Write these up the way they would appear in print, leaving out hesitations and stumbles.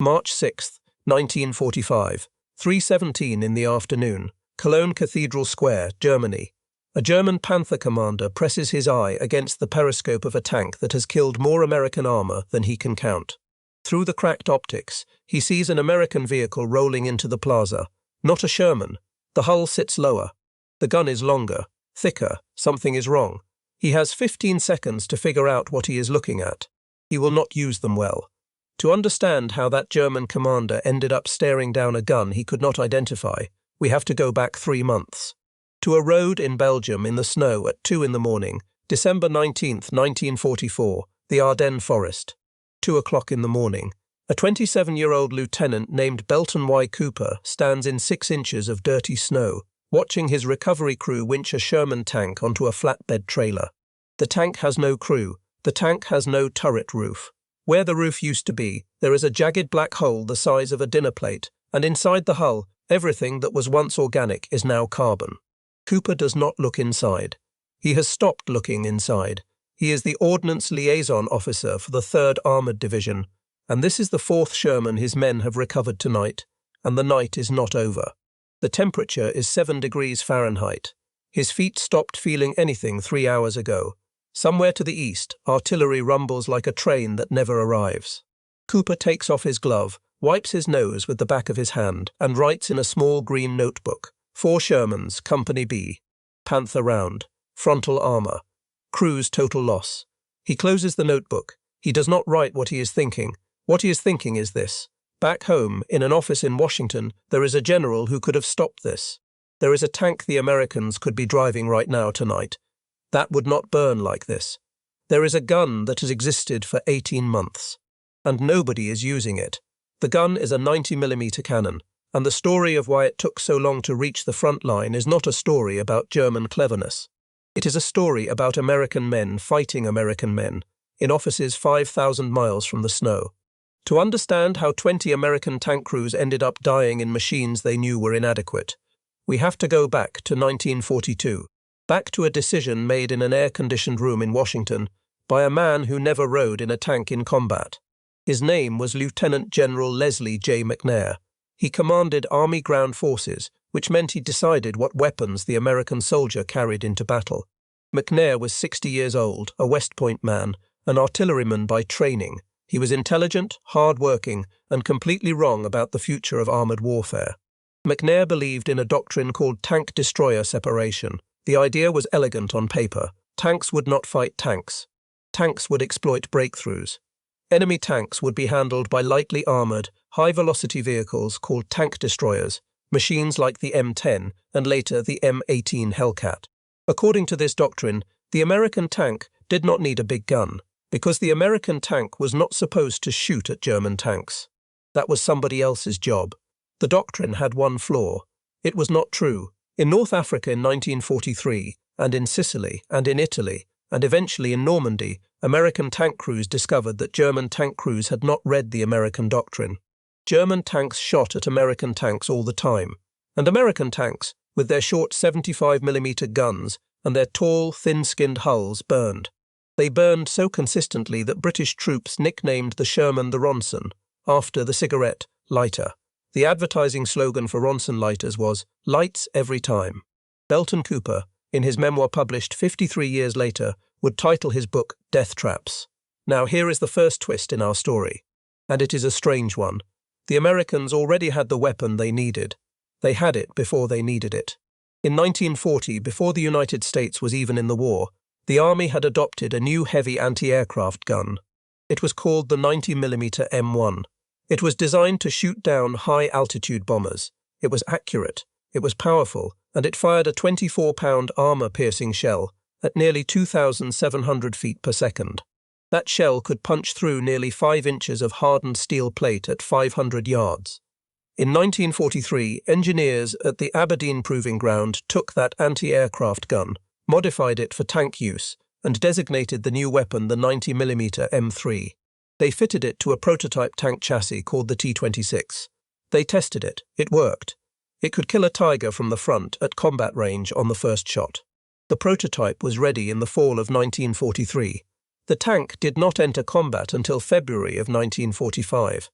March 6, 1945, 3:17 in the afternoon, Cologne Cathedral Square, Germany. A German Panther commander presses his eye against the periscope of a tank that has killed more American armor than he can count. Through the cracked optics, he sees an American vehicle rolling into the plaza. Not a Sherman. The hull sits lower. The gun is longer, thicker. Something is wrong. He has 15 seconds to figure out what he is looking at. He will not use them well. To understand how that German commander ended up staring down a gun he could not identify, we have to go back 3 months. To a road in Belgium in the snow at 2 in the morning, December 19, 1944, the Ardennes forest. 2 o'clock in the morning. A 27-year-old lieutenant named Belton Y. Cooper stands in 6 inches of dirty snow, watching his recovery crew winch a Sherman tank onto a flatbed trailer. The tank has no crew. The tank has no turret roof. Where the roof used to be, there is a jagged black hole the size of a dinner plate, and inside the hull, everything that was once organic is now carbon. Cooper does not look inside. He has stopped looking inside. He is the Ordnance Liaison Officer for the 3rd Armoured Division, and this is the 4th Sherman his men have recovered tonight, and the night is not over. The temperature is 7 degrees Fahrenheit. His feet stopped feeling anything 3 hours ago. Somewhere to the east, artillery rumbles like a train that never arrives. Cooper takes off his glove, wipes his nose with the back of his hand, and writes in a small green notebook, 4 Shermans, Company B. Panther round. Frontal armor. Crew's total loss. He closes the notebook. He does not write what he is thinking. What he is thinking is this. Back home, in an office in Washington, there is a general who could have stopped this. There is a tank the Americans could be driving right now tonight. That would not burn like this. There is a gun that has existed for 18 months. And nobody is using it. The gun is a 90mm cannon, and the story of why it took so long to reach the front line is not a story about German cleverness. It is a story about American men fighting American men, in offices 5,000 miles from the snow. To understand how 20 American tank crews ended up dying in machines they knew were inadequate, we have to go back to 1942, back to a decision made in an air-conditioned room in Washington by a man who never rode in a tank in combat. His name was Lieutenant General Leslie J. McNair. He commanded Army Ground Forces, which meant he decided what weapons the American soldier carried into battle. McNair was 60 years old, a West Point man, an artilleryman by training. He was intelligent, hard-working, and completely wrong about the future of armoured warfare. McNair believed in a doctrine called tank-destroyer separation. The idea was elegant on paper. Tanks would not fight tanks. Tanks would exploit breakthroughs. Enemy tanks would be handled by lightly armoured, high-velocity vehicles called tank destroyers, machines like the M10 and later the M18 Hellcat. According to this doctrine, the American tank did not need a big gun, because the American tank was not supposed to shoot at German tanks. That was somebody else's job. The doctrine had one flaw. It was not true. In North Africa in 1943, and in Sicily, and in Italy, and eventually in Normandy, American tank crews discovered that German tank crews had not read the American doctrine. German tanks shot at American tanks all the time, and American tanks, with their short 75mm guns and their tall, thin-skinned hulls, burned. They burned so consistently that British troops nicknamed the Sherman the Ronson, after the cigarette lighter. The advertising slogan for Ronson lighters was, "Lights every time." Belton Cooper, in his memoir published 53 years later, would title his book Death Traps. Now here is the first twist in our story, and it is a strange one. The Americans already had the weapon they needed. They had it before they needed it. In 1940, before the United States was even in the war, the Army had adopted a new heavy anti-aircraft gun. It was called the 90mm M1. It was designed to shoot down high-altitude bombers. It was accurate, it was powerful, and it fired a 24-pound armor-piercing shell at nearly 2,700 feet per second. That shell could punch through nearly 5 inches of hardened steel plate at 500 yards. In 1943, engineers at the Aberdeen Proving Ground took that anti-aircraft gun, modified it for tank use, and designated the new weapon the 90mm M3. They fitted it to a prototype tank chassis called the T-26. They tested it. It worked. It could kill a Tiger from the front at combat range on the first shot. The prototype was ready in the fall of 1943. The tank did not enter combat until February of 1945.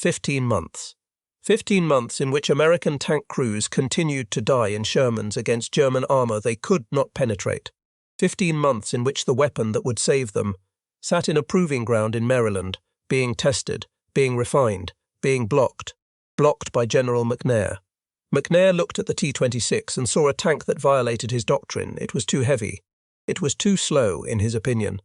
15 months. 15 months in which American tank crews continued to die in Shermans against German armour they could not penetrate. 15 months in which the weapon that would save them sat in a proving ground in Maryland, being tested, being refined, being blocked by General McNair. McNair looked at the T-26 and saw a tank that violated his doctrine. It was too heavy. It was too slow, in his opinion.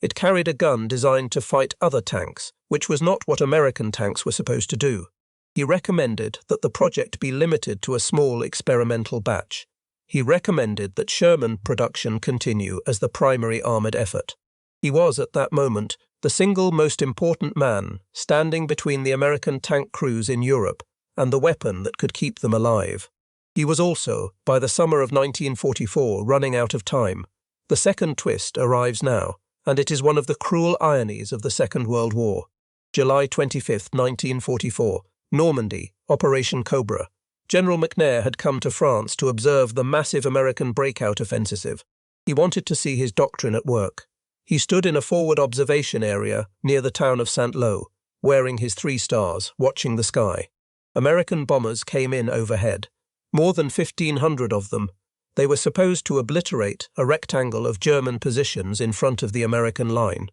It carried a gun designed to fight other tanks, which was not what American tanks were supposed to do. He recommended that the project be limited to a small experimental batch. He recommended that Sherman production continue as the primary armoured effort. He was, at that moment, the single most important man standing between the American tank crews in Europe and the weapon that could keep them alive. He was also, by the summer of 1944, running out of time. The second twist arrives now, and it is one of the cruel ironies of the Second World War. July 25, 1944, Normandy, Operation Cobra. General McNair had come to France to observe the massive American breakout offensive. He wanted to see his doctrine at work. He stood in a forward observation area near the town of Saint-Lô, wearing his 3 stars, watching the sky. American bombers came in overhead. More than 1,500 of them. They were supposed to obliterate a rectangle of German positions in front of the American line.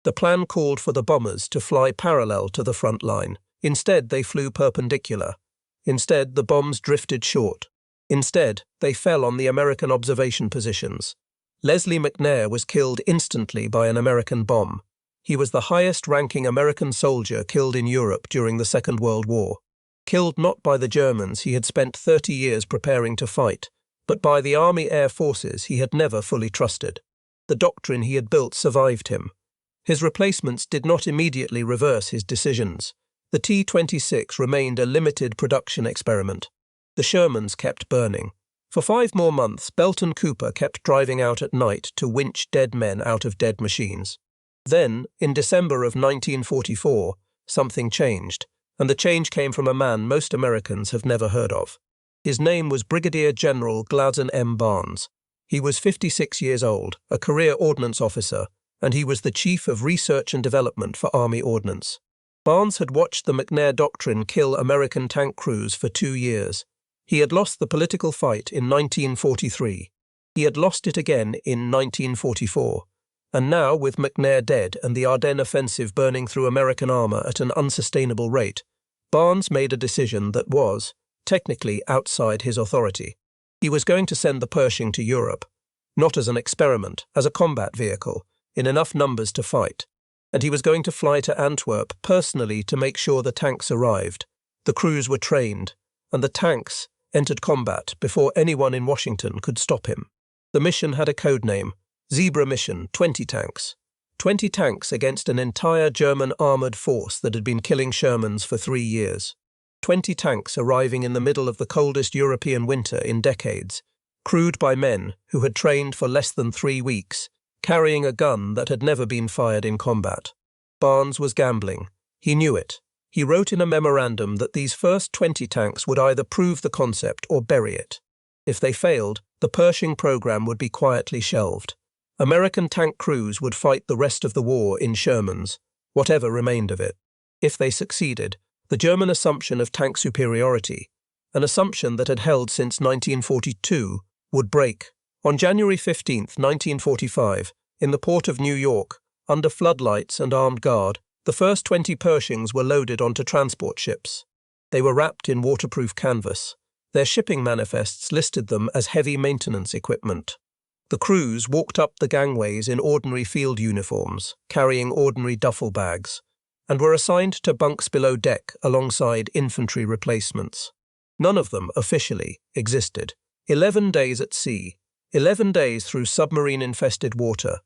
The plan called for the bombers to fly parallel to the front line. Instead, they flew perpendicular. Instead, the bombs drifted short. Instead, they fell on the American observation positions. Leslie McNair was killed instantly by an American bomb. He was the highest-ranking American soldier killed in Europe during the Second World War. Killed not by the Germans he had spent 30 years preparing to fight, but by the Army Air Forces he had never fully trusted. The doctrine he had built survived him. His replacements did not immediately reverse his decisions. The T-26 remained a limited production experiment. The Shermans kept burning. For 5 more months, Belton Cooper kept driving out at night to winch dead men out of dead machines. Then, in December of 1944, something changed, and the change came from a man most Americans have never heard of. His name was Brigadier General Gladden M. Barnes. He was 56 years old, a career ordnance officer, and he was the Chief of Research and Development for Army Ordnance. Barnes had watched the McNair Doctrine kill American tank crews for 2 years. He had lost the political fight in 1943. He had lost it again in 1944. And now, with McNair dead and the Ardennes offensive burning through American armour at an unsustainable rate, Barnes made a decision that was, technically, outside his authority. He was going to send the Pershing to Europe, not as an experiment, as a combat vehicle, in enough numbers to fight. And he was going to fly to Antwerp personally to make sure the tanks arrived, the crews were trained, and the tanks entered combat before anyone in Washington could stop him. The mission had a code name, Zebra Mission, 20 tanks. 20 tanks against an entire German armoured force that had been killing Shermans for 3 years. 20 tanks arriving in the middle of the coldest European winter in decades, crewed by men who had trained for less than 3 weeks, carrying a gun that had never been fired in combat. Barnes was gambling. He knew it. He wrote in a memorandum that these first 20 tanks would either prove the concept or bury it. If they failed, the Pershing program would be quietly shelved. American tank crews would fight the rest of the war in Shermans, whatever remained of it. If they succeeded, the German assumption of tank superiority, an assumption that had held since 1942, would break. On January 15, 1945, in the port of New York, under floodlights and armed guard, the first 20 Pershings were loaded onto transport ships. They were wrapped in waterproof canvas. Their shipping manifests listed them as heavy maintenance equipment. The crews walked up the gangways in ordinary field uniforms, carrying ordinary duffel bags, and were assigned to bunks below deck alongside infantry replacements. None of them, officially, existed. 11 days at sea, 11 days through submarine-infested water,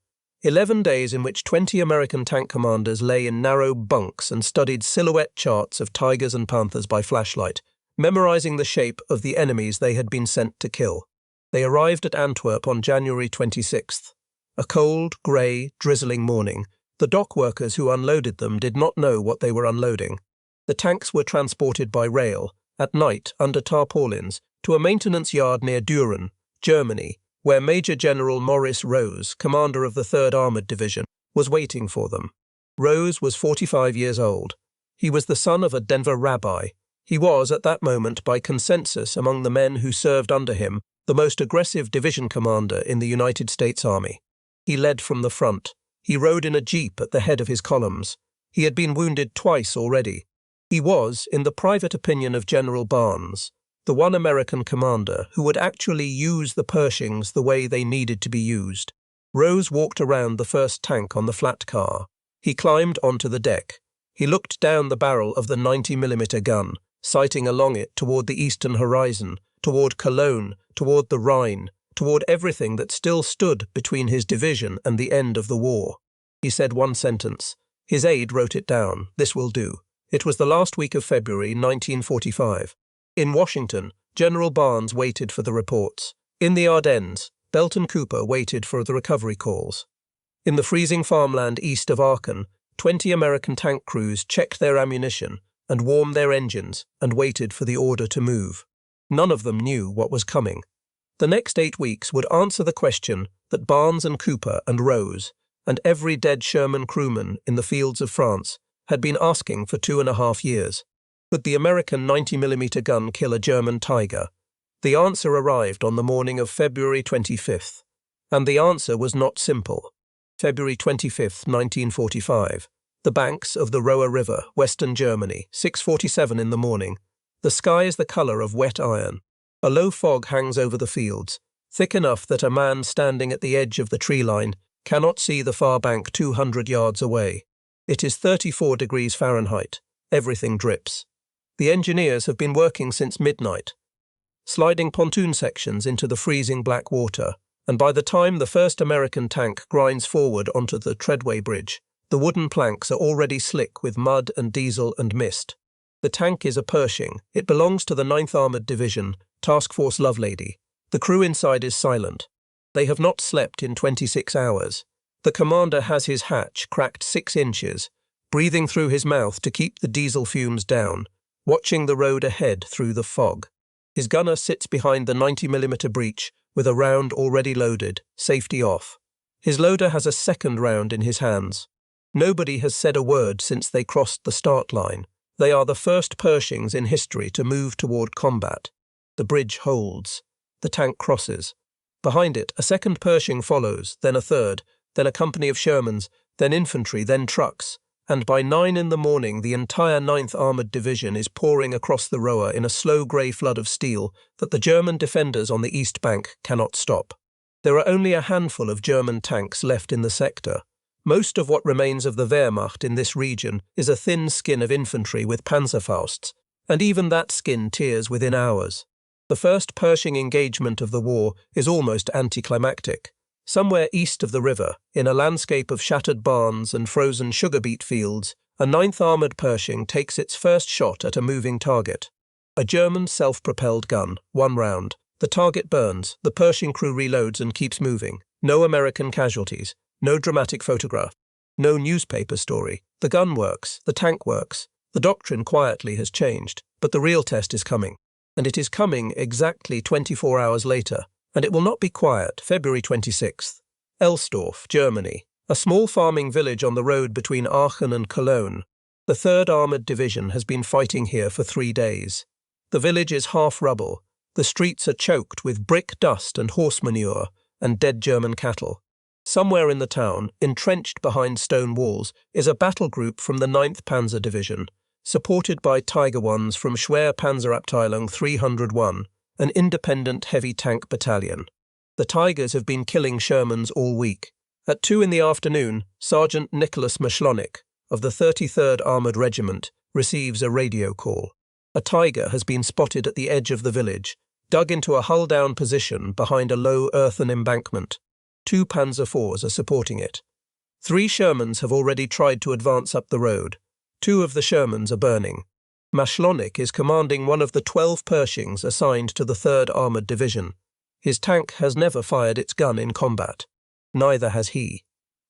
11 days in which 20 American tank commanders lay in narrow bunks and studied silhouette charts of tigers and panthers by flashlight, memorizing the shape of the enemies they had been sent to kill. They arrived at Antwerp on January 26th. A cold, grey, drizzling morning. The dock workers who unloaded them did not know what they were unloading. The tanks were transported by rail, at night under tarpaulins, to a maintenance yard near Düren, Germany, where Major General Maurice, commander of the 3rd Armoured Division, was waiting for them. Rose was 45 years old. He was the son of a Denver rabbi. He was, at that moment, by consensus among the men who served under him, the most aggressive division commander in the United States Army. He led from the front. He rode in a jeep at the head of his columns. He had been wounded twice already. He was, in the private opinion of General Barnes, the one American commander who would actually use the Pershings the way they needed to be used. Rose walked around the first tank on the flat car. He climbed onto the deck. He looked down the barrel of the 90mm gun, sighting along it toward the eastern horizon, toward Cologne, toward the Rhine, toward everything that still stood between his division and the end of the war. He said one sentence. His aide wrote it down. This will do. It was the last week of February 1945. In Washington, General Barnes waited for the reports. In the Ardennes, Belton Cooper waited for the recovery calls. In the freezing farmland east of Ardennes, 20 American tank crews checked their ammunition and warmed their engines and waited for the order to move. None of them knew what was coming. The next 8 weeks would answer the question that Barnes and Cooper and Rose and every dead Sherman crewman in the fields of France had been asking for 2.5 years. Could the American 90mm gun kill a German Tiger? The answer arrived on the morning of February 25th, and the answer was not simple. February 25th, 1945. The banks of the Roer River, Western Germany, 6:47 in the morning. The sky is the colour of wet iron. A low fog hangs over the fields, thick enough that a man standing at the edge of the tree line cannot see the far bank 200 yards away. It is 34 degrees Fahrenheit. Everything drips. The engineers have been working since midnight, sliding pontoon sections into the freezing black water, and by the time the first American tank grinds forward onto the Treadway Bridge, the wooden planks are already slick with mud and diesel and mist. The tank is a Pershing. It belongs to the 9th Armoured Division, Task Force Lovelady. The crew inside is silent. They have not slept in 26 hours. The commander has his hatch cracked 6 inches, breathing through his mouth to keep the diesel fumes down, watching the road ahead through the fog. His gunner sits behind the 90mm breech with a round already loaded, safety off. His loader has a second round in his hands. Nobody has said a word since they crossed the start line. They are the first Pershings in history to move toward combat. The bridge holds. The tank crosses. Behind it, a second Pershing follows, then a third, then a company of Shermans, then infantry, then trucks, and by 9 in the morning the entire 9th Armoured Division is pouring across the Roer in a slow grey flood of steel that the German defenders on the east bank cannot stop. There are only a handful of German tanks left in the sector. Most of what remains of the Wehrmacht in this region is a thin skin of infantry with Panzerfausts, and even that skin tears within hours. The first Pershing engagement of the war is almost anticlimactic. Somewhere east of the river, in a landscape of shattered barns and frozen sugar beet fields, a 9th Armoured Pershing takes its first shot at a moving target. A German self-propelled gun, 1 round. The target burns, the Pershing crew reloads and keeps moving. No American casualties, no dramatic photograph, no newspaper story. The gun works, the tank works. The doctrine quietly has changed, but the real test is coming. And it is coming exactly 24 hours later. And it will not be quiet. February 26th. Elsdorf, Germany. A small farming village on the road between Aachen and Cologne. The 3rd Armoured Division has been fighting here for 3 days. The village is half rubble. The streets are choked with brick dust and horse manure and dead German cattle. Somewhere in the town, entrenched behind stone walls, is a battle group from the 9th Panzer Division, supported by Tiger Ones from Schwer Panzerabteilung 301, an independent heavy tank battalion. The Tigers have been killing Shermans all week. At 2 in the afternoon, Sergeant Nicholas Mashlonik of the 33rd Armoured Regiment receives a radio call. A Tiger has been spotted at the edge of the village, dug into a hull-down position behind a low earthen embankment. 2 Panzer IVs are supporting it. 3 Shermans have already tried to advance up the road. 2 of the Shermans are burning. Mashlonik is commanding one of the 12 Pershings assigned to the 3rd Armoured Division. His tank has never fired its gun in combat. Neither has he.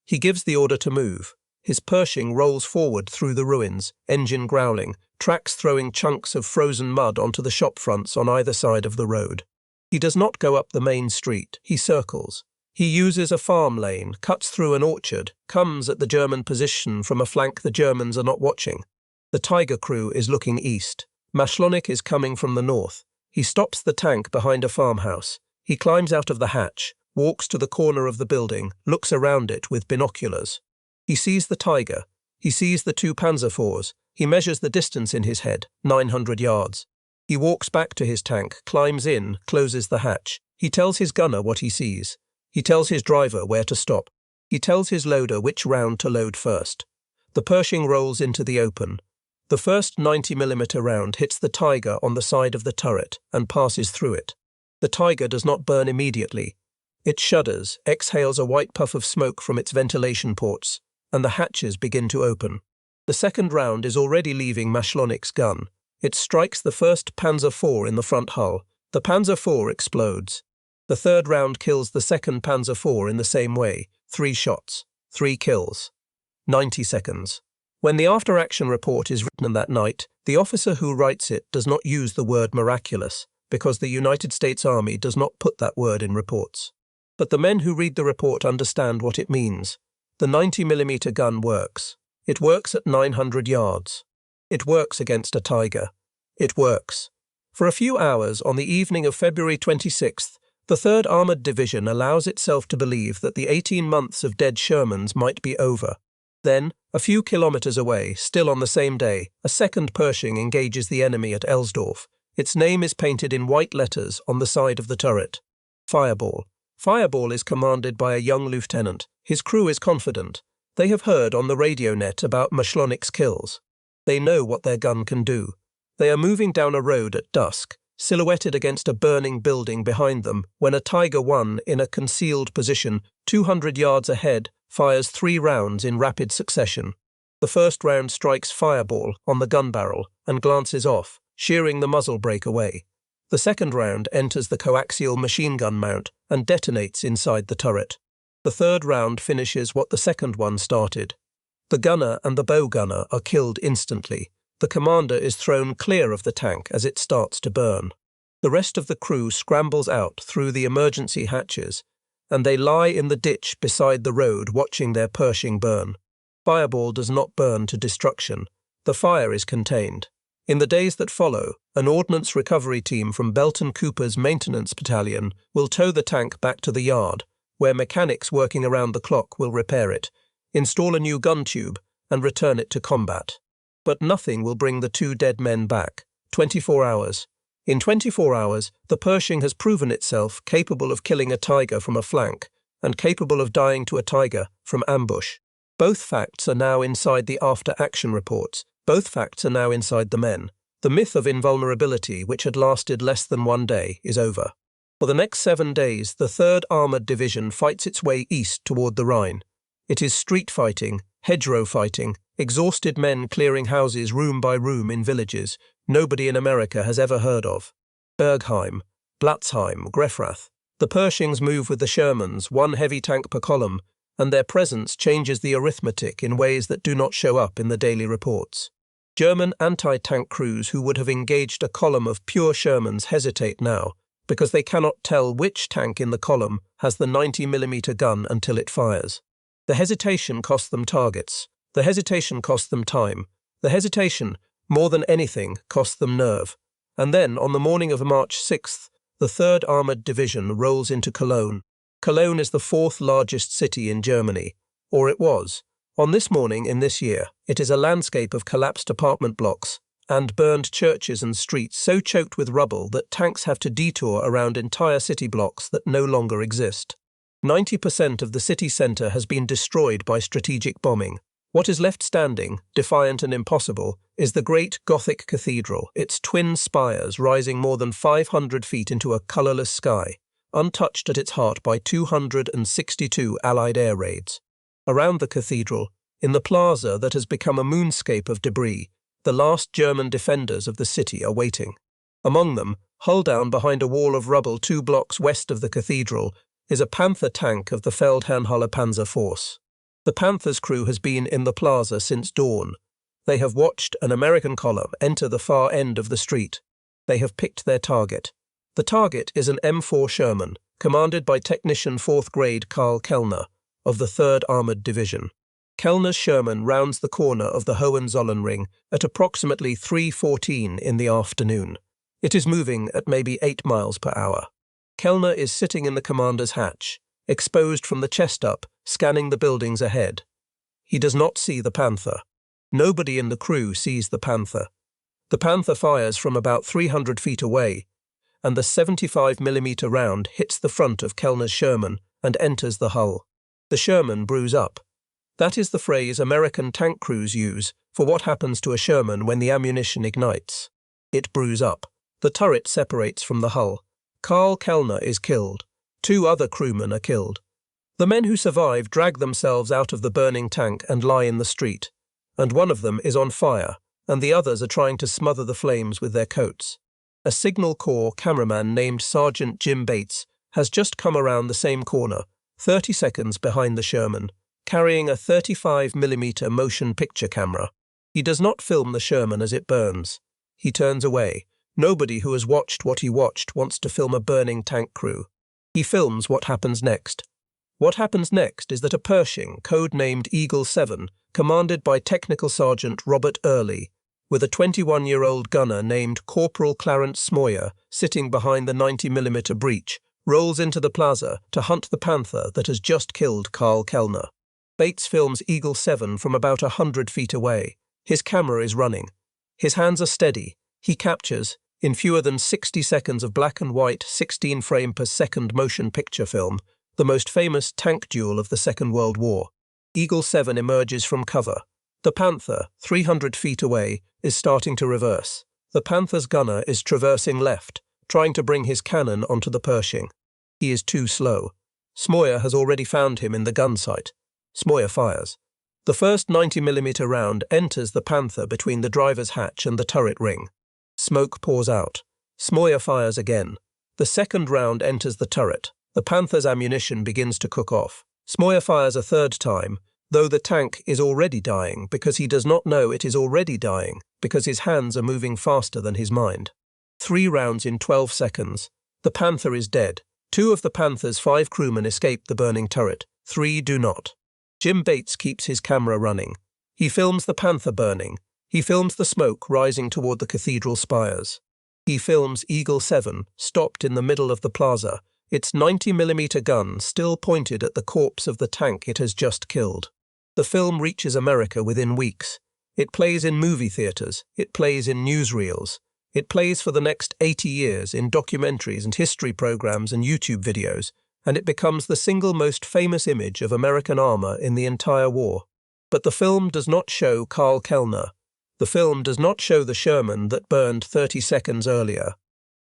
He gives the order to move. His Pershing rolls forward through the ruins, engine growling, tracks throwing chunks of frozen mud onto the shop fronts on either side of the road. He does not go up the main street. He circles. He uses a farm lane, cuts through an orchard, comes at the German position from a flank the Germans are not watching. The Tiger crew is looking east. Maschlonik is coming from the north. He stops the tank behind a farmhouse. He climbs out of the hatch, walks to the corner of the building, looks around it with binoculars. He sees the Tiger. He sees the 2 Panzer IVs. He measures the distance in his head, 900 yards. He walks back to his tank, climbs in, closes the hatch. He tells his gunner what he sees. He tells his driver where to stop. He tells his loader which round to load first. The Pershing rolls into the open. The first 90mm round hits the Tiger on the side of the turret and passes through it. The Tiger does not burn immediately. It shudders, exhales a white puff of smoke from its ventilation ports, and the hatches begin to open. The second round is already leaving Maschlonik's gun. It strikes the first Panzer IV in the front hull. The Panzer IV explodes. The third round kills the second Panzer IV in the same way. 3 shots, 3 kills. 90 seconds. When the after-action report is written that night, the officer who writes it does not use the word miraculous, because the United States Army does not put that word in reports. But the men who read the report understand what it means. The 90mm gun works. It works at 900 yards. It works against a Tiger. It works. For a few hours on the evening of February 26th, the 3rd Armoured Division allows itself to believe that the 18 months of dead Shermans might be over. Then, a few kilometres away, still on the same day, a second Pershing engages the enemy at Elsdorf. Its name is painted in white letters on the side of the turret. Fireball. Fireball is commanded by a young lieutenant. His crew is confident. They have heard on the radio net about Maschlonik's kills. They know what their gun can do. They are moving down a road at dusk, silhouetted against a burning building behind them, when a Tiger I, in a concealed position, 200 yards ahead, fires 3 rounds in rapid succession. The first round strikes Fireball on the gun barrel and glances off, shearing the muzzle brake away. The second round enters the coaxial machine gun mount and detonates inside the turret. The third round finishes what the second one started. The gunner and the bow gunner are killed instantly. The commander is thrown clear of the tank as it starts to burn. The rest of the crew scrambles out through the emergency hatches, and they lie in the ditch beside the road watching their Pershing burn. Fireball does not burn to destruction. The fire is contained. In the days that follow, an ordnance recovery team from Belton Cooper's maintenance battalion will tow the tank back to the yard, where mechanics working around the clock will repair it, install a new gun tube, and return it to combat. But nothing will bring the 2 dead men back. 24 hours. In 24 hours, the Pershing has proven itself capable of killing a Tiger from a flank and capable of dying to a Tiger from ambush. Both facts are now inside the after-action reports. Both facts are now inside the men. The myth of invulnerability, which had lasted less than 1 day, is over. For the next 7 days, the 3rd Armoured Division fights its way east toward the Rhine. It is street fighting, hedgerow fighting, exhausted men clearing houses room by room in villages nobody in America has ever heard of. Bergheim, Blatzheim, Grefrath. The Pershings move with the Shermans, 1 heavy tank per column, and their presence changes the arithmetic in ways that do not show up in the daily reports. German anti-tank crews who would have engaged a column of pure Shermans hesitate now, because they cannot tell which tank in the column has the 90mm gun until it fires. The hesitation costs them targets. The hesitation costs them time. The hesitation, more than anything, costs them nerve. And then, on the morning of March 6th, the 3rd Armoured Division rolls into Cologne. Cologne is the 4th largest city in Germany, or it was. On this morning in this year, it is a landscape of collapsed apartment blocks and burned churches and streets so choked with rubble that tanks have to detour around entire city blocks that no longer exist. 90% of the city centre has been destroyed by strategic bombing. What is left standing, defiant and impossible, is the great Gothic cathedral, its twin spires rising more than 500 feet into a colourless sky, untouched at its heart by 262 Allied air raids. Around the cathedral, in the plaza that has become a moonscape of debris, the last German defenders of the city are waiting. Among them, hull down behind a wall of rubble 2 blocks west of the cathedral, is a Panther tank of the Feldherrnhalle Panzer Force. The Panther's crew has been in the plaza since dawn. They have watched an American column enter the far end of the street. They have picked their target. The target is an M4 Sherman, commanded by Technician 4th Grade Karl Kellner, of the 3rd Armoured Division. Kellner's Sherman rounds the corner of the Hohenzollern at approximately 3:14 in the afternoon. It is moving at maybe 8 miles per hour. Kellner is sitting in the commander's hatch, exposed from the chest up, scanning the buildings ahead. He does not see the Panther. Nobody in the crew sees the Panther. The Panther fires from about 300 feet away, and the 75mm round hits the front of Kellner's Sherman and enters the hull. The Sherman brews up. That is the phrase American tank crews use for what happens to a Sherman when the ammunition ignites. It brews up. The turret separates from the hull. Karl Kellner is killed. 2 other crewmen are killed. The men who survive drag themselves out of the burning tank and lie in the street, and one of them is on fire, and the others are trying to smother the flames with their coats. A Signal Corps cameraman named Sergeant Jim Bates has just come around the same corner, 30 seconds behind the Sherman, carrying a 35mm motion picture camera. He does not film the Sherman as it burns. He turns away. Nobody who has watched what he watched wants to film a burning tank crew. He films what happens next. What happens next is that a Pershing, code-named Eagle 7, commanded by Technical Sergeant Robert Early, with a 21-year-old gunner named Corporal Clarence Smoyer sitting behind the 90mm breech, rolls into the plaza to hunt the Panther that has just killed Karl Kellner. Bates films Eagle 7 from about 100 feet away. His camera is running. His hands are steady. He captures, in fewer than 60 seconds of black and white 16 frame per second motion picture film, the most famous tank duel of the Second World War. Eagle 7 emerges from cover. The Panther, 300 feet away, is starting to reverse. The Panther's gunner is traversing left, trying to bring his cannon onto the Pershing. He is too slow. Smoyer has already found him in the gun sight. Smoyer fires. The first 90mm round enters the Panther between the driver's hatch and the turret ring. Smoke pours out. Smoyer fires again. The second round enters the turret. The Panther's ammunition begins to cook off. Smoyer fires a third time, though the tank is already dying because he does not know it is already dying because his hands are moving faster than his mind. 3 rounds in 12 seconds. The Panther is dead. 2 of the Panther's 5 crewmen escape the burning turret. 3 do not. Jim Bates keeps his camera running. He films the Panther burning. He films the smoke rising toward the cathedral spires. He films Eagle 7, stopped in the middle of the plaza, its 90mm gun still pointed at the corpse of the tank it has just killed. The film reaches America within weeks. It plays in movie theaters. It plays in newsreels. It plays for the next 80 years in documentaries and history programs and YouTube videos, and it becomes the single most famous image of American armor in the entire war. But the film does not show Karl Kellner. The film does not show the Sherman that burned 30 seconds earlier.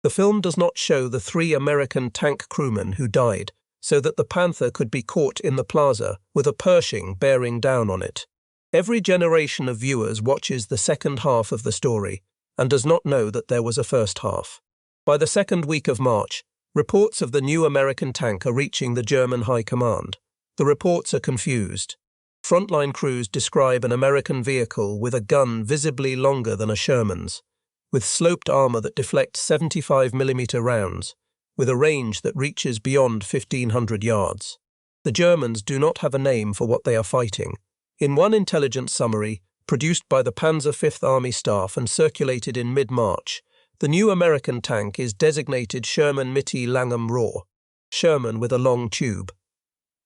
The film does not show the 3 American tank crewmen who died, so that the Panther could be caught in the plaza with a Pershing bearing down on it. Every generation of viewers watches the second half of the story and does not know that there was a first half. By the second week of March, reports of the new American tank are reaching the German High Command. The reports are confused. Frontline crews describe an American vehicle with a gun visibly longer than a Sherman's, with sloped armor that deflects 75mm rounds, with a range that reaches beyond 1,500 yards. The Germans do not have a name for what they are fighting. In one intelligence summary, produced by the Panzer Fifth Army staff and circulated in mid-March, the new American tank is designated Sherman Mitte Langem Roer, Sherman with a long tube.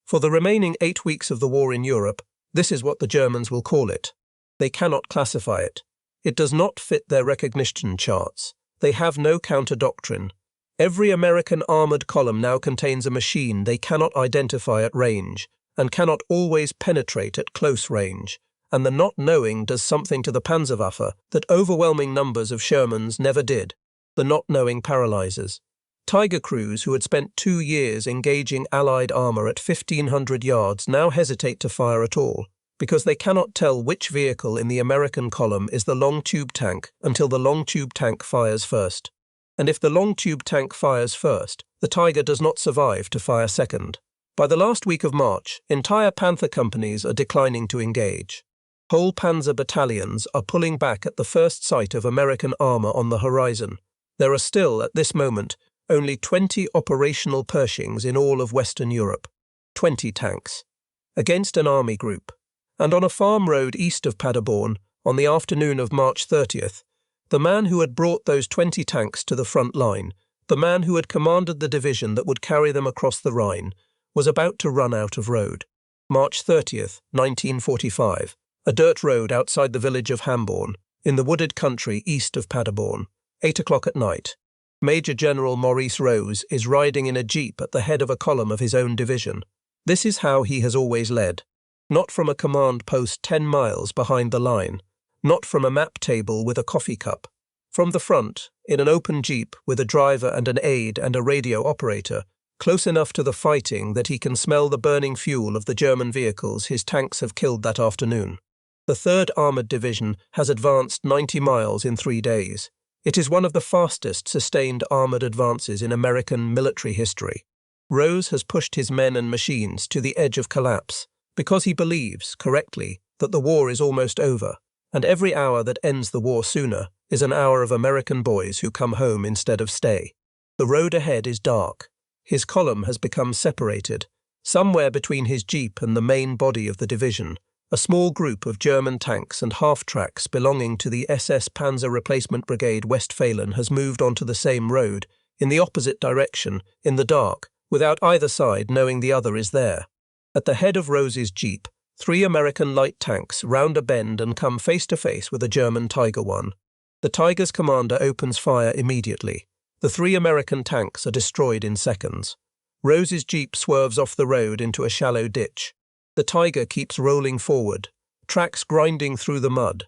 For the remaining 8 weeks of the war in Europe, this is what the Germans will call it. They cannot classify it. It does not fit their recognition charts. They have no counter-doctrine. Every American armored column now contains a machine they cannot identify at range, and cannot always penetrate at close range, and the not knowing does something to the Panzerwaffe that overwhelming numbers of Shermans never did. The not knowing paralyzes. Tiger crews who had spent 2 years engaging Allied armor at 1,500 yards now hesitate to fire at all, because they cannot tell which vehicle in the American column is the long tube tank until the long tube tank fires first. And if the long tube tank fires first, the Tiger does not survive to fire second. By the last week of March, entire Panther companies are declining to engage. Whole panzer battalions are pulling back at the first sight of American armor on the horizon. There are still, at this moment, only 20 operational Pershings in all of Western Europe. 20 tanks. Against an army group. And on a farm road east of Paderborn, on the afternoon of March 30th, the man who had brought those 20 tanks to the front line, the man who had commanded the division that would carry them across the Rhine, was about to run out of road. March 30th, 1945, a dirt road outside the village of Hamborn, in the wooded country east of Paderborn, 8 o'clock at night. Major General Maurice Rose is riding in a jeep at the head of a column of his own division. This is how he has always led. Not from a command post 10 miles behind the line, not from a map table with a coffee cup. From the front, in an open jeep with a driver and an aide and a radio operator, close enough to the fighting that he can smell the burning fuel of the German vehicles his tanks have killed that afternoon. The 3rd Armoured Division has advanced 90 miles in 3 days. It is one of the fastest sustained armoured advances in American military history. Rose has pushed his men and machines to the edge of collapse because he believes, correctly, that the war is almost over, and every hour that ends the war sooner is an hour of American boys who come home instead of stay. The road ahead is dark. His column has become separated. Somewhere between his jeep and the main body of the division, a small group of German tanks and half-tracks belonging to the SS Panzer Replacement Brigade Westphalen has moved onto the same road, in the opposite direction, in the dark, without either side knowing the other is there. At the head of Rose's jeep, 3 American light tanks round a bend and come face to face with a German Tiger I. The Tiger's commander opens fire immediately. The 3 American tanks are destroyed in seconds. Rose's jeep swerves off the road into a shallow ditch. The Tiger keeps rolling forward, tracks grinding through the mud,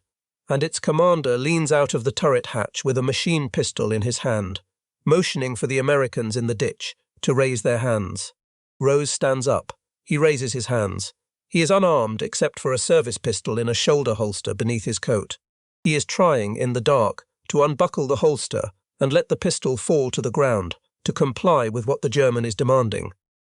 and its commander leans out of the turret hatch with a machine pistol in his hand, motioning for the Americans in the ditch to raise their hands. Rose stands up. He raises his hands. He is unarmed except for a service pistol in a shoulder holster beneath his coat. He is trying, in the dark, to unbuckle the holster and let the pistol fall to the ground, to comply with what the German is demanding.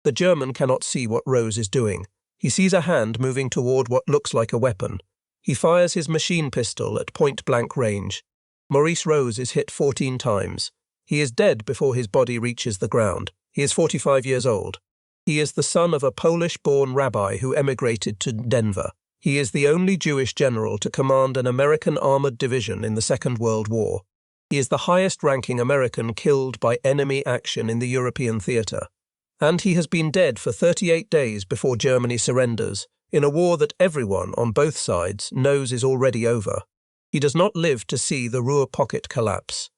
The German cannot see what Rose is doing. He sees a hand moving toward what looks like a weapon. He fires his machine pistol at point-blank range. Maurice Rose is hit 14 times. He is dead before his body reaches the ground. He is 45 years old. He is the son of a Polish-born rabbi who emigrated to Denver. He is the only Jewish general to command an American armored division in the Second World War. He is the highest-ranking American killed by enemy action in the European theatre. And he has been dead for 38 days before Germany surrenders, in a war that everyone on both sides knows is already over. He does not live to see the Roer pocket collapse.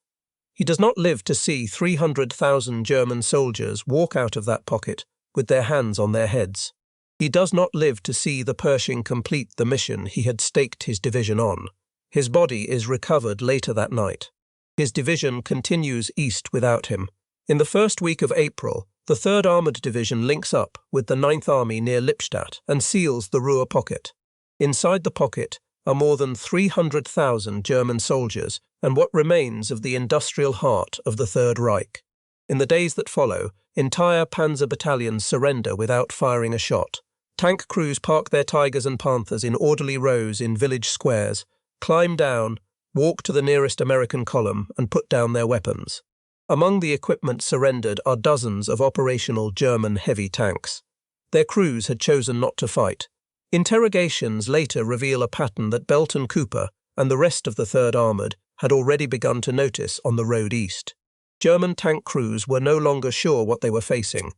He does not live to see 300,000 German soldiers walk out of that pocket with their hands on their heads. He does not live to see the Pershing complete the mission he had staked his division on. His body is recovered later that night. His division continues east without him. In the first week of April, the 3rd Armoured Division links up with the 9th Army near Lippstadt and seals the Ruhr pocket. Inside the pocket are more than 300,000 German soldiers and what remains of the industrial heart of the Third Reich. In the days that follow, entire panzer battalions surrender without firing a shot. Tank crews park their Tigers and Panthers in orderly rows in village squares, climb down, walk to the nearest American column and put down their weapons. Among the equipment surrendered are dozens of operational German heavy tanks. Their crews had chosen not to fight. Interrogations later reveal a pattern that Belton Cooper and the rest of the 3rd Armoured had already begun to notice on the road east. German tank crews were no longer sure what they were facing.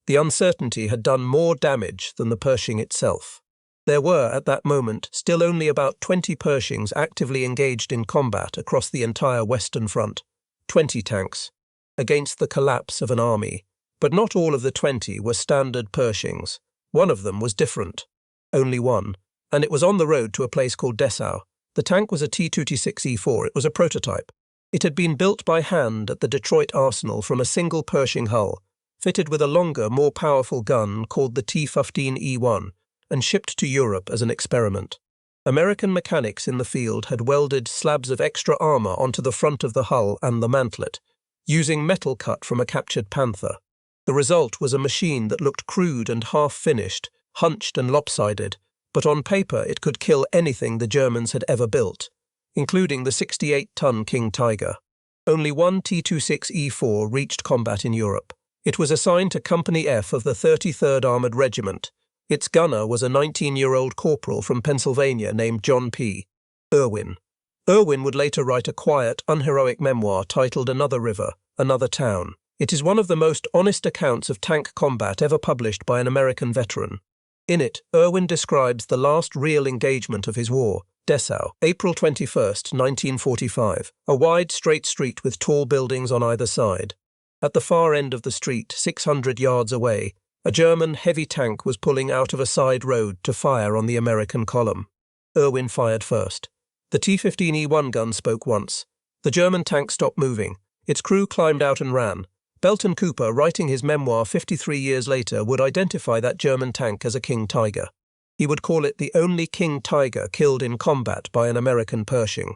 The uncertainty had done more damage than the Pershing itself. There were, at that moment, still only about 20 Pershings actively engaged in combat across the entire Western Front. 20 tanks, against the collapse of an army. But not all of the 20 were standard Pershings. One of them was different. Only one. And it was on the road to a place called Dessau. The tank was a T-26E4. It was a prototype. It had been built by hand at the Detroit Arsenal from a single Pershing hull, fitted with a longer, more powerful gun called the T-15E1, and shipped to Europe as an experiment. American mechanics in the field had welded slabs of extra armour onto the front of the hull and the mantlet, using metal cut from a captured Panther. The result was a machine that looked crude and half-finished, hunched and lopsided, but on paper it could kill anything the Germans had ever built, including the 68-ton King Tiger. Only one T-26E4 reached combat in Europe. It was assigned to Company F of the 33rd Armoured Regiment, Its gunner was a 19-year-old corporal from Pennsylvania named John P. Irwin. Irwin would later write a quiet, unheroic memoir titled Another River, Another Town. It is one of the most honest accounts of tank combat ever published by an American veteran. In it, Irwin describes the last real engagement of his war, Dessau, April 21, 1945, a wide, straight street with tall buildings on either side. At the far end of the street, 600 yards away, a German heavy tank was pulling out of a side road to fire on the American column. Irwin fired first. The T-15E1 gun spoke once. The German tank stopped moving. Its crew climbed out and ran. Belton Cooper, writing his memoir 53 years later, would identify that German tank as a King Tiger. He would call it the only King Tiger killed in combat by an American Pershing.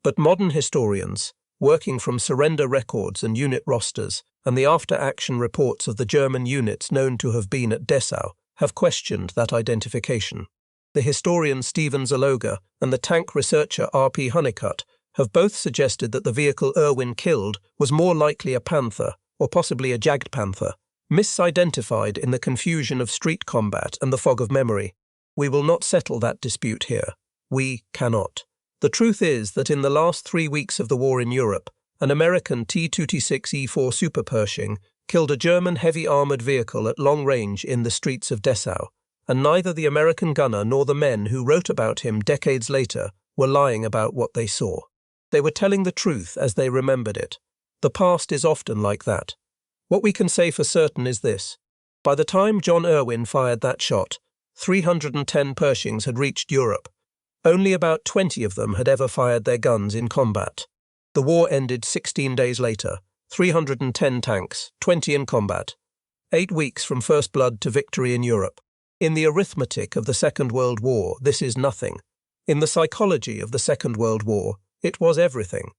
But modern historians, working from surrender records and unit rosters, and the after-action reports of the German units known to have been at Dessau, have questioned that identification. The historian Stephen Zaloga and the tank researcher R.P. Honeycutt have both suggested that the vehicle Irwin killed was more likely a Panther, or possibly a Jagd Panther, misidentified in the confusion of street combat and the fog of memory. We will not settle that dispute here. We cannot. The truth is that in the last 3 weeks of the war in Europe, an American T-26E4 Super Pershing killed a German heavy armoured vehicle at long range in the streets of Dessau, and neither the American gunner nor the men who wrote about him decades later were lying about what they saw. They were telling the truth as they remembered it. The past is often like that. What we can say for certain is this. By the time John Irwin fired that shot, 310 Pershings had reached Europe. Only about 20 of them had ever fired their guns in combat. The war ended 16 days later, 310 tanks, 20 in combat. 8 weeks from first blood to victory in Europe. In the arithmetic of the Second World War, this is nothing. In the psychology of the Second World War, it was everything.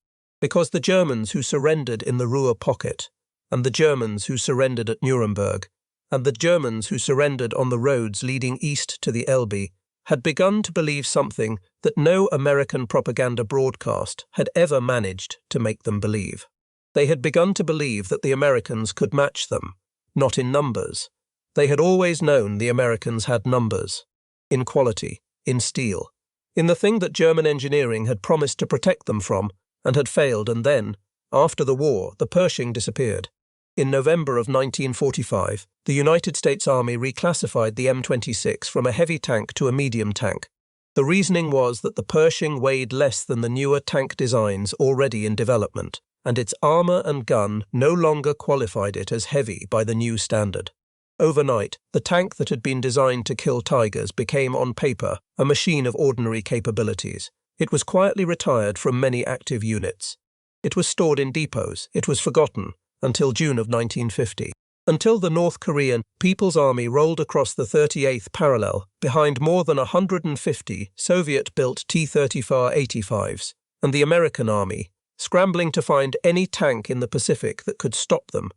Because the Germans who surrendered in the Ruhr pocket, and the Germans who surrendered at Nuremberg, and the Germans who surrendered on the roads leading east to the Elbe, had begun to believe something that no American propaganda broadcast had ever managed to make them believe. They had begun to believe that the Americans could match them, not in numbers. They had always known the Americans had numbers, in quality, in steel, in the thing that German engineering had promised to protect them from and had failed, and then, after the war, the Pershing disappeared. In November of 1945, the United States Army reclassified the M26 from a heavy tank to a medium tank. The reasoning was that the Pershing weighed less than the newer tank designs already in development, and its armour and gun no longer qualified it as heavy by the new standard. Overnight, the tank that had been designed to kill tigers became, on paper, a machine of ordinary capabilities. It was quietly retired from many active units. It was stored in depots. It was forgotten until June of 1950. Until the North Korean People's Army rolled across the 38th parallel behind more than 150 Soviet-built T-34-85s, and the American Army, scrambling to find any tank in the Pacific that could stop them,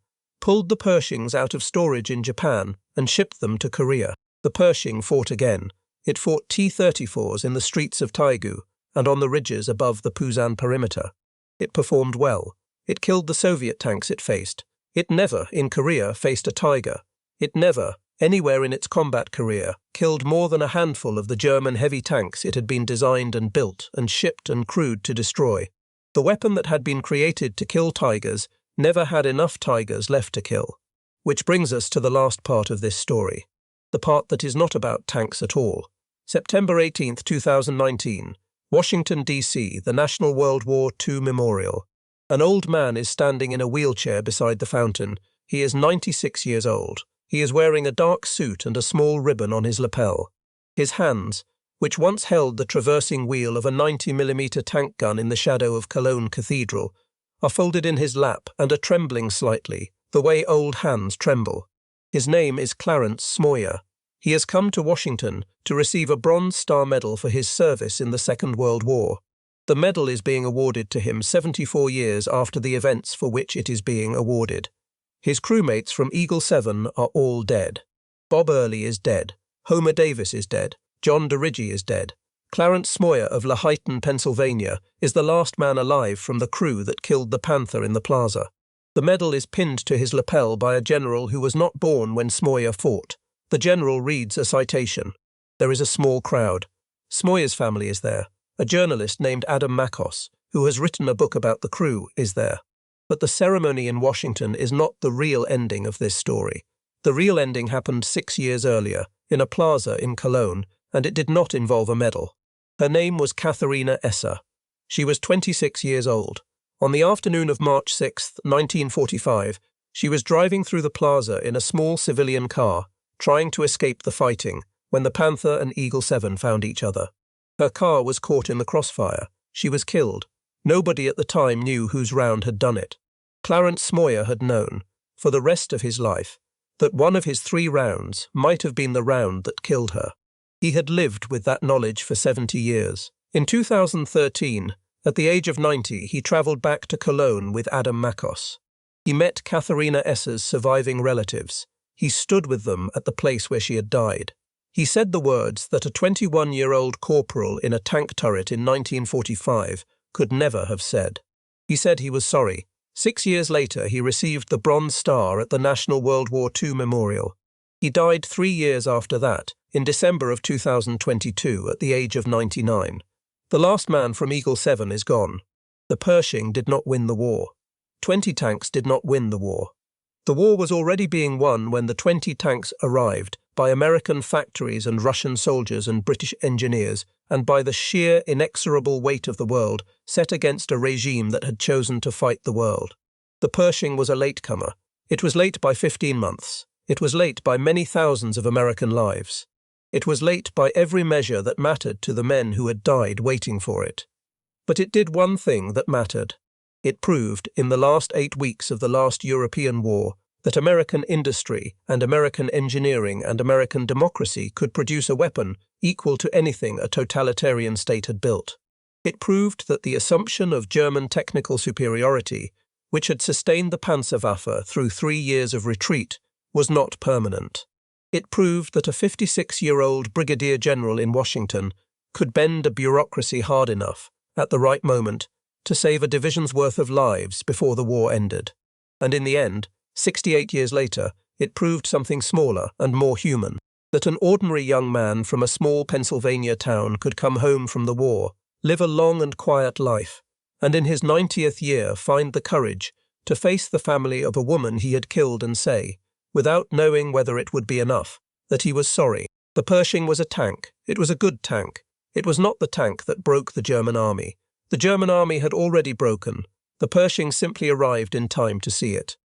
pulled the Pershings out of storage in Japan and shipped them to Korea. The Pershing fought again. It fought T-34s in the streets of Taegu and on the ridges above the Pusan perimeter. It performed well. It killed the Soviet tanks it faced. It never, in Korea, faced a Tiger. It never, anywhere in its combat career, killed more than a handful of the German heavy tanks it had been designed and built and shipped and crewed to destroy. The weapon that had been created to kill Tigers never had enough Tigers left to kill. Which brings us to the last part of this story, the part that is not about tanks at all. September 18, 2019, Washington, D.C., the National World War II Memorial. An old man is standing in a wheelchair beside the fountain. He is 96 years old. He is wearing a dark suit and a small ribbon on his lapel. His hands, which once held the traversing wheel of a 90mm tank gun in the shadow of Cologne Cathedral, are folded in his lap and are trembling slightly, the way old hands tremble. His name is Clarence Smoyer. He has come to Washington to receive a Bronze Star Medal for his service in the Second World War. The medal is being awarded to him 74 years after the events for which it is being awarded. His crewmates from Eagle 7 are all dead. Bob Early is dead. Homer Davis is dead. John DeRiggi is dead. Clarence Smoyer of Laheyton, Pennsylvania, is the last man alive from the crew that killed the Panther in the plaza. The medal is pinned to his lapel by a general who was not born when Smoyer fought. The general reads a citation. There is a small crowd. Smoyer's family is there. A journalist named Adam Makos, who has written a book about the crew, is there. But the ceremony in Washington is not the real ending of this story. The real ending happened 6 years earlier, in a plaza in Cologne, and it did not involve a medal. Her name was Katharina Esser. She was 26 years old. On the afternoon of March 6, 1945, she was driving through the plaza in a small civilian car, trying to escape the fighting, when the Panther and Eagle 7 found each other. Her car was caught in the crossfire. She was killed. Nobody at the time knew whose round had done it. Clarence Smoyer had known, for the rest of his life, that one of his 3 rounds might have been the round that killed her. He had lived with that knowledge for 70 years. In 2013, at the age of 90, he travelled back to Cologne with Adam Makos. He met Katharina Esser's surviving relatives. He stood with them at the place where she had died. He said the words that a 21-year-old corporal in a tank turret in 1945 could never have said. He said he was sorry. 6 years later, he received the Bronze Star at the National World War II Memorial. He died 3 years after that, in December of 2022, at the age of 99. The last man from Eagle 7 is gone. The Pershing did not win the war. 20 tanks did not win the war. The war was already being won when the 20 tanks arrived, by American factories and Russian soldiers and British engineers, and by the sheer, inexorable weight of the world set against a regime that had chosen to fight the world. The Pershing was a latecomer. It was late by 15 months. It was late by many thousands of American lives. It was late by every measure that mattered to the men who had died waiting for it. But it did one thing that mattered. It proved, in the last 8 weeks of the last European war, that American industry and American engineering and American democracy could produce a weapon equal to anything a totalitarian state had built. It proved that the assumption of German technical superiority, which had sustained the Panzerwaffe through 3 years of retreat, was not permanent. It proved that a 56-year-old brigadier general in Washington could bend a bureaucracy hard enough, at the right moment, to save a division's worth of lives before the war ended. And in the end, 68 years later, it proved something smaller and more human, that an ordinary young man from a small Pennsylvania town could come home from the war, live a long and quiet life, and in his 90th year find the courage to face the family of a woman he had killed and say, without knowing whether it would be enough, that he was sorry. The Pershing was a tank. It was a good tank. It was not the tank that broke the German army. The German army had already broken. The Pershing simply arrived in time to see it.